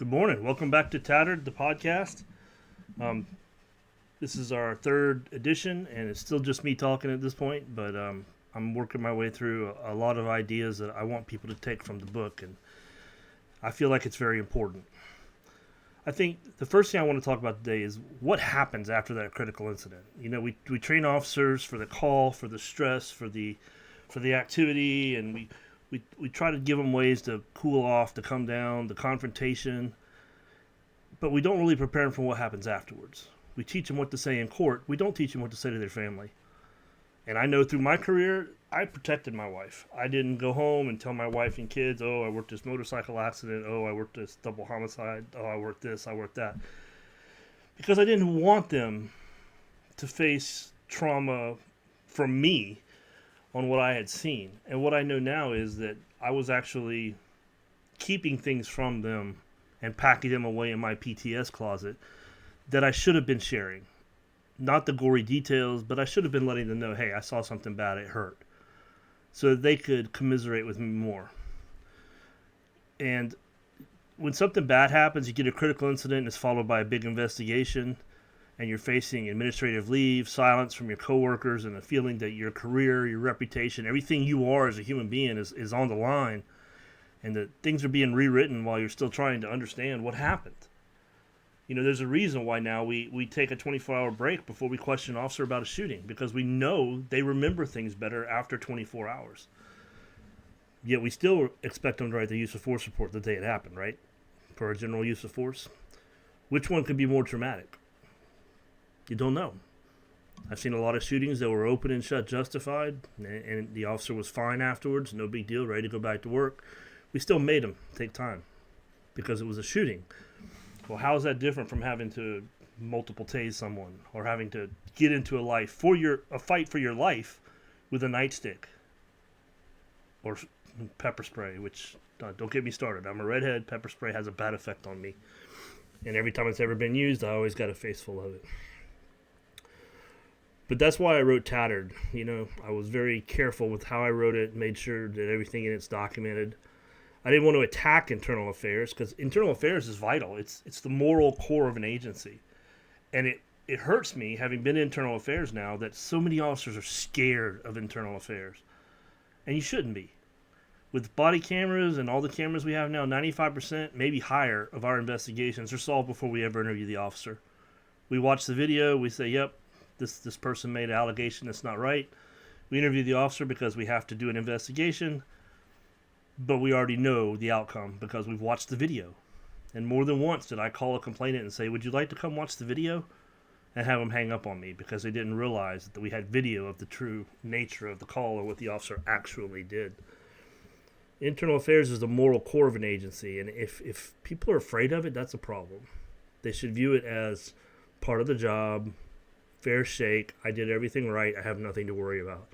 Good morning. Welcome back to Tattered, the podcast. Um, this is our third edition, and it's still just me talking at this point, but I'm working my way through a lot of ideas that I want people to take from the book, and I feel like it's very important. I think the first thing I want to talk about today is what happens after that critical incident. You know, we train officers for the call, for the stress, for the activity, and we try to give them ways to cool off, to come down, the confrontation, but we don't really prepare them for what happens afterwards. We teach them what to say in court. We don't teach them what to say to their family. And I know through my career, I protected my wife. I didn't go home and tell my wife and kids, oh, I worked this motorcycle accident. Oh, I worked this double homicide. Oh, I worked this, I worked that. Because I didn't want them to face trauma from me on what I had seen. And what I know now is that I was actually keeping things from them and packing them away in my PTS closet that I should have been sharing. Not the gory details, but I should have been letting them know, hey, I saw something bad, it hurt. So that they could commiserate with me more. And when something bad happens, you get a critical incident and it's followed by a big investigation, and you're facing administrative leave, silence from your coworkers, and a feeling that your career, your reputation, everything you are as a human being is on the line, and that things are being rewritten while you're still trying to understand what happened. You know, there's a reason why now we take a 24-hour break before we question an officer about a shooting, because we know they remember things better after 24 hours. Yet we still expect them to write the use of force report the day it happened, right? For a general use of force. Which one could be more traumatic? You don't know. I've seen a lot of shootings that were open and shut justified, and the officer was fine afterwards, no big deal, ready to go back to work. We still made him take time because it was a shooting. Well, how is that different from having to multiple tase someone or having to get into a fight for your life with a nightstick or pepper spray? Which don't get me started. I'm a redhead. Pepper spray has a bad effect on me, and every time it's ever been used, I always got a face full of it. But that's why I wrote Tattered. You know, I was very careful with how I wrote it, made sure that everything in it's documented. I didn't want to attack internal affairs because internal affairs is vital. It's the moral core of an agency. And it hurts me, having been in internal affairs now, that so many officers are scared of internal affairs. And you shouldn't be. With body cameras and all the cameras we have now, 95%, maybe higher, of our investigations are solved before we ever interview the officer. We watch the video, we say, yep, this person made an allegation that's not right. We interview the officer because we have to do an investigation, but we already know the outcome because we've watched the video. And more than once did I call a complainant and say, would you like to come watch the video? And have them hang up on me because they didn't realize that we had video of the true nature of the call or what the officer actually did. Internal affairs is the moral core of an agency, and if people are afraid of it, that's a problem. They should view it as part of the job, fair shake, I did everything right, I have nothing to worry about.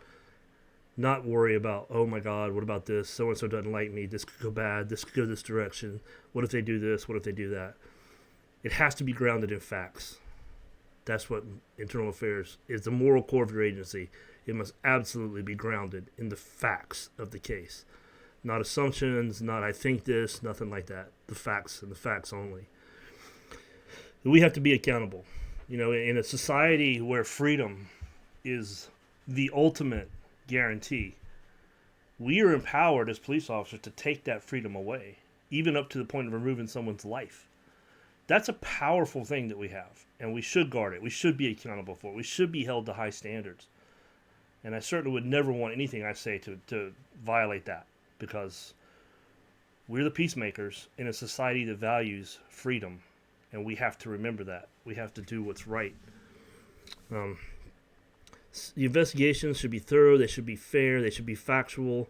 Not worry about, oh my God, what about this? So-and-so doesn't like me, this could go bad, this could go this direction. What if they do this? What if they do that? It has to be grounded in facts. That's what internal affairs is, the moral core of your agency. It must absolutely be grounded in the facts of the case. Not assumptions, not I think this, nothing like that. The facts and the facts only. We have to be accountable. You know, in a society where freedom is the ultimate guarantee, we are empowered as police officers to take that freedom away, even up to the point of removing someone's life. That's a powerful thing that we have, and we should guard it. We should be accountable for it. We should be held to high standards. And I certainly would never want anything I say to violate that, because we're the peacemakers in a society that values freedom, and we have to remember that. We have to do what's right. The investigations should be thorough, they should be fair, they should be factual,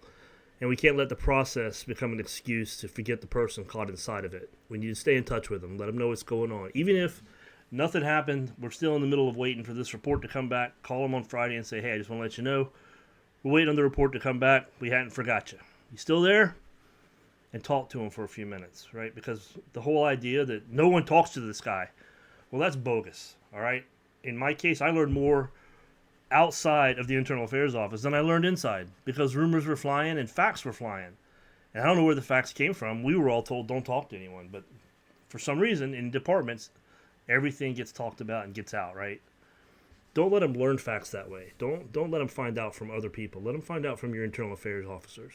and we can't let the process become an excuse to forget the person caught inside of it. We need to stay in touch with them, let them know what's going on. Even if nothing happened, we're still in the middle of waiting for this report to come back, call them on Friday and say, hey, I just want to let you know, we're waiting on the report to come back, we hadn't forgot you. You still there? And talk to them for a few minutes, right? Because the whole idea that no one talks to this guy, well, that's bogus, all right? In my case, I learned more outside of the Internal Affairs Office than I learned inside, because rumors were flying and facts were flying. And I don't know where the facts came from. We were all told don't talk to anyone, but for some reason in departments, everything gets talked about and gets out, right? Don't let them learn facts that way. Don't let them find out from other people. Let them find out from your internal affairs officers.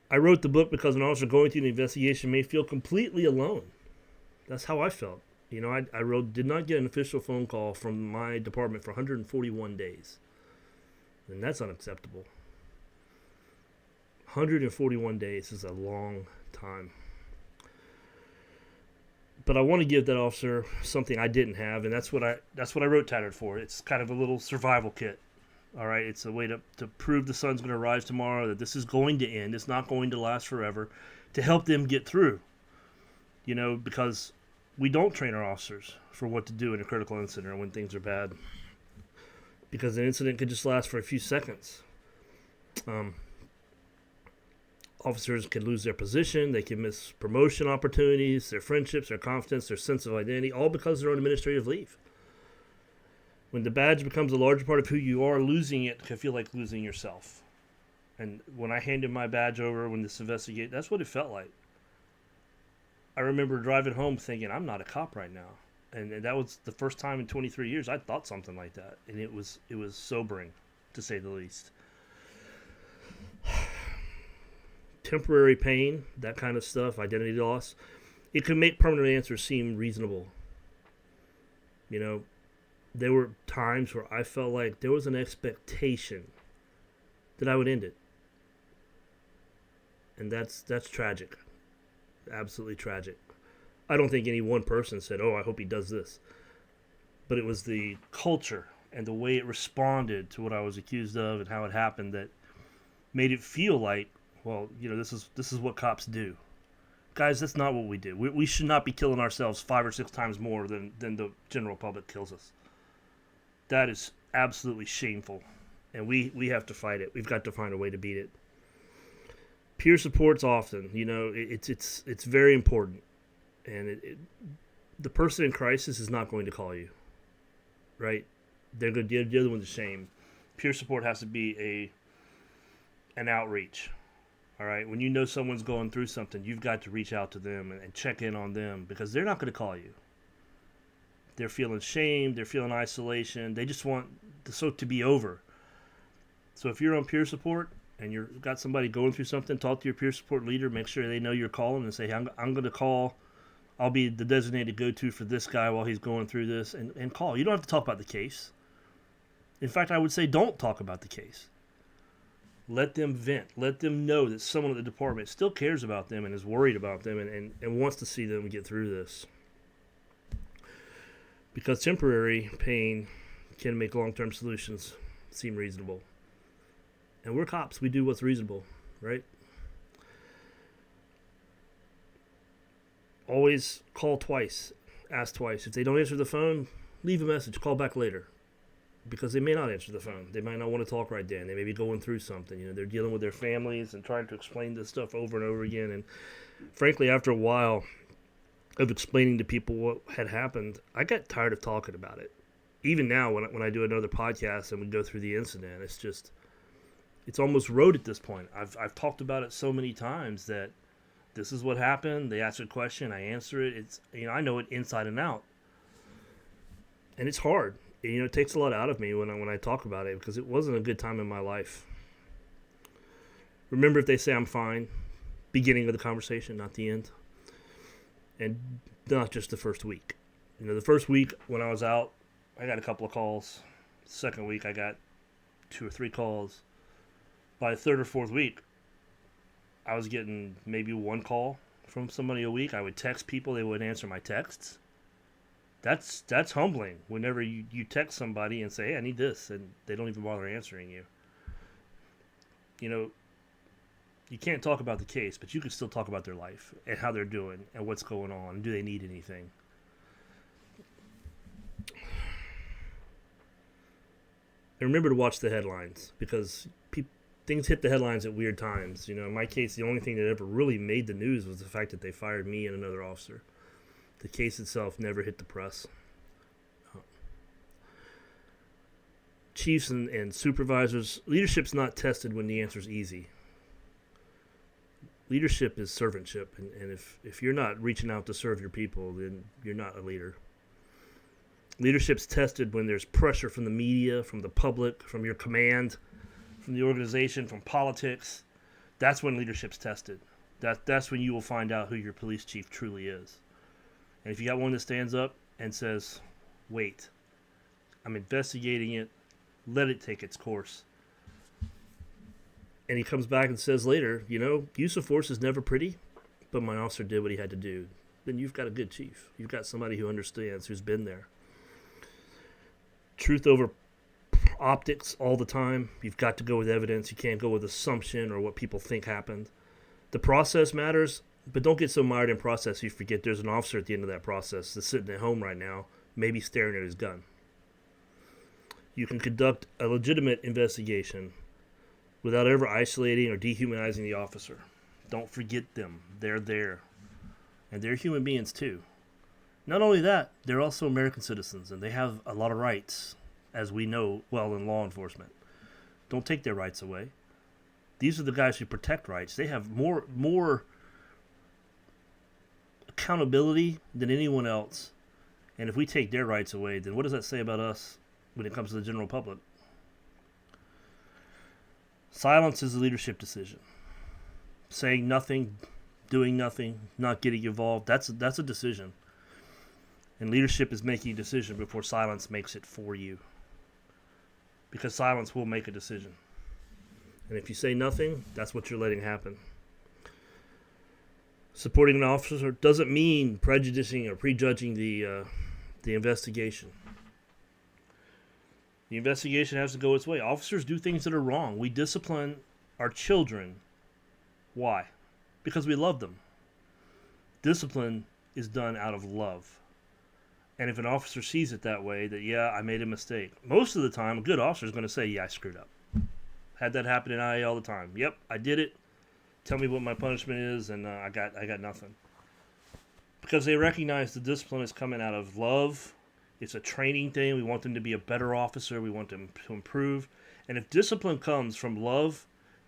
I wrote the book because an officer going through an investigation may feel completely alone. That's how I felt. You know, I wrote, did not get an official phone call from my department for 141 days. And that's unacceptable. 141 days is a long time. But I want to give that officer something I didn't have, and that's what I wrote Tattered for. It's kind of a little survival kit. All right, it's a way to prove the sun's going to rise tomorrow, that this is going to end. It's not going to last forever, to help them get through. You know, because we don't train our officers for what to do in a critical incident or when things are bad. Because an incident could just last for a few seconds. Officers can lose their position, they can miss promotion opportunities, their friendships, their confidence, their sense of identity, all because they're on administrative leave. When the badge becomes a larger part of who you are, losing it can feel like losing yourself. And when I handed my badge over when this investigation, that's what it felt like. I remember driving home thinking, I'm not a cop right now. And that was the first time in 23 years I thought something like that. And it was sobering, to say the least. Temporary pain, that kind of stuff, identity loss, it can make permanent answers seem reasonable. You know, there were times where I felt like there was an expectation that I would end it. And that's tragic. Absolutely tragic. I don't think any one person said, oh, I hope he does this. But it was the culture and the way it responded to what I was accused of and how it happened that made it feel like, well, you know, this is what cops do. Guys, that's not what we do. We should not be killing ourselves 5 or 6 times more than the general public kills us. That is absolutely shameful. And we have to fight it. We've got to find a way to beat it. Peer support's often, you know, it's very important. And the person in crisis is not going to call you, right? They're going to deal with the shame. Peer support has to be an outreach. All right, when you know someone's going through something, you've got to reach out to them and check in on them because they're not going to call you. They're feeling shame, they're feeling isolation. They just want the soap to be over. So if you're on peer support and you've got somebody going through something, talk to your peer support leader. Make sure they know you're calling and say, hey, I'm going to call. I'll be the designated go-to for this guy while he's going through this, and call. You don't have to talk about the case. In fact, I would say don't talk about the case. Let them vent. Let them know that someone at the department still cares about them and is worried about them and wants to see them get through this. Because temporary pain can make long-term solutions seem reasonable. And we're cops. We do what's reasonable, right? Always call twice. Ask twice. If they don't answer the phone, leave a message. Call back later. Because they may not answer the phone. They might not want to talk right then. They may be going through something. You know, they're dealing with their families and trying to explain this stuff over and over again. And frankly, after a while of explaining to people what had happened, I got tired of talking about it. Even now, when I do another podcast and we go through the incident, it's almost rote at this point. I've talked about it so many times that this is what happened. They ask a question, I answer it. It's, you know, I know it inside and out, and it's hard. You know, it takes a lot out of me when I talk about it because it wasn't a good time in my life. Remember, if they say I'm fine, beginning of the conversation, not the end. And not just the first week. You know, the first week when I was out, I got a couple of calls. Second week, I got 2 or 3 calls. By the third or fourth week, I was getting maybe 1 call from somebody a week. I would text people, they wouldn't answer my texts. That's humbling whenever you text somebody and say, hey, I need this, and they don't even bother answering you. You know, you can't talk about the case, but you can still talk about their life and how they're doing and what's going on, and do they need anything. And remember to watch the headlines because things hit the headlines at weird times. You know, in my case, the only thing that ever really made the news was the fact that they fired me and another officer. The case itself never hit the press. Chiefs and supervisors, leadership's not tested when the answer's easy. Leadership is servantship, and if you're not reaching out to serve your people, then you're not a leader. Leadership's tested when there's pressure from the media, from the public, from your command, from the organization, from politics. That's when leadership's tested. That's when you will find out who your police chief truly is. And if you got one that stands up and says, wait, I'm investigating it, let it take its course. And he comes back and says later, use of force is never pretty, but my officer did what he had to do. Then you've got a good chief. You've got somebody who understands, who's been there. Truth over optics all the time. You've got to go with evidence. You can't go with assumption or what people think happened. The process matters, but don't get so mired in process you forget there's an officer at the end of that process that's sitting at home right now, maybe staring at his gun. You can conduct a legitimate investigation without ever isolating or dehumanizing the officer. Don't forget them. They're there. And they're human beings too. Not only that, they're also American citizens, and they have a lot of rights, as we know well in law enforcement. Don't take their rights away. These are the guys who protect rights. They have more accountability than anyone else. And if we take their rights away, then what does that say about us when it comes to the general public? Silence is a leadership decision. Saying nothing, doing nothing, not getting involved, that's a decision. And leadership is making a decision before silence makes it for you. Because silence will make a decision. And if you say nothing, that's what you're letting happen. Supporting an officer doesn't mean prejudicing or prejudging the investigation. The investigation has to go its way. Officers do things that are wrong. We discipline our children. Why? Because we love them. Discipline is done out of love. And if an officer sees it that way, that, yeah, I made a mistake. Most of the time, a good officer is going to say, yeah, I screwed up. Had that happen in IA all the time. Yep, I did it. Tell me what my punishment is, and I got nothing. Because they recognize the discipline is coming out of love. It's a training thing. We want them to be a better officer. We want them to improve. And if discipline comes from love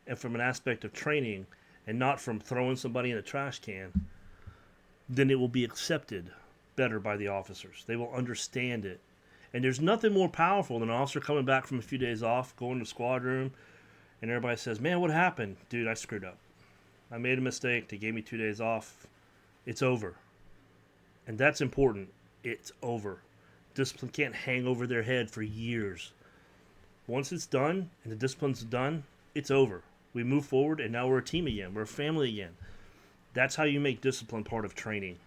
and from an aspect of training and not from throwing somebody in a trash can, then it will be accepted better by the officers. They will understand it. And there's nothing more powerful than an officer coming back from a few days off, going to the squad room, and everybody says, man, what happened? Dude, I screwed up. I made a mistake. They gave me 2 days off. It's over. And that's important. It's over. Discipline can't hang over their head for years. Once it's done and the discipline's done, it's over. We move forward, and now we're a team again. We're a family again. That's how you make discipline part of training,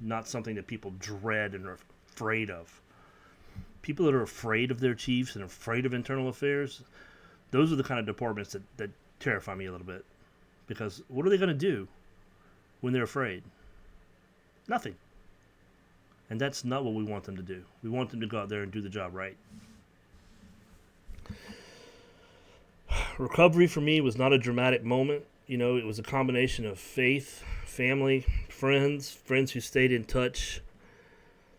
not something that people dread and are afraid of. People that are afraid of their chiefs and afraid of internal affairs, those are the kind of departments that terrify me a little bit. Because what are they going to do when they're afraid? Nothing. And that's not what we want them to do. We want them to go out there and do the job right. Recovery for me was not a dramatic moment. It was a combination of faith, family, friends who stayed in touch,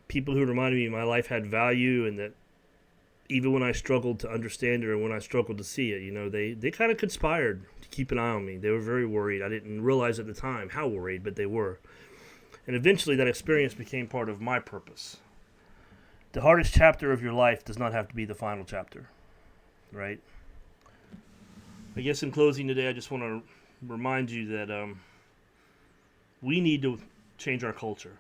people who reminded me my life had value, and that even when I struggled to understand it or when I struggled to see it, they kind of conspired to keep an eye on me. They were very worried. I didn't realize at the time how worried, but they were. And eventually that experience became part of my purpose. The hardest chapter of your life does not have to be the final chapter, right? I guess in closing today, I just want to remind you that we need to change our culture.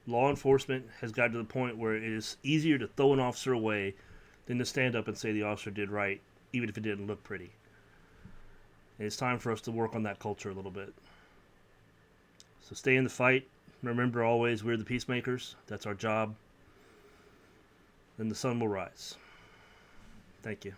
Law enforcement has got to the point where it is easier to throw an officer away than to stand up and say the officer did right, even if it didn't look pretty. And it's time for us to work on that culture a little bit. So stay in the fight. Remember always, we're the peacemakers. That's our job. Then the sun will rise. Thank you.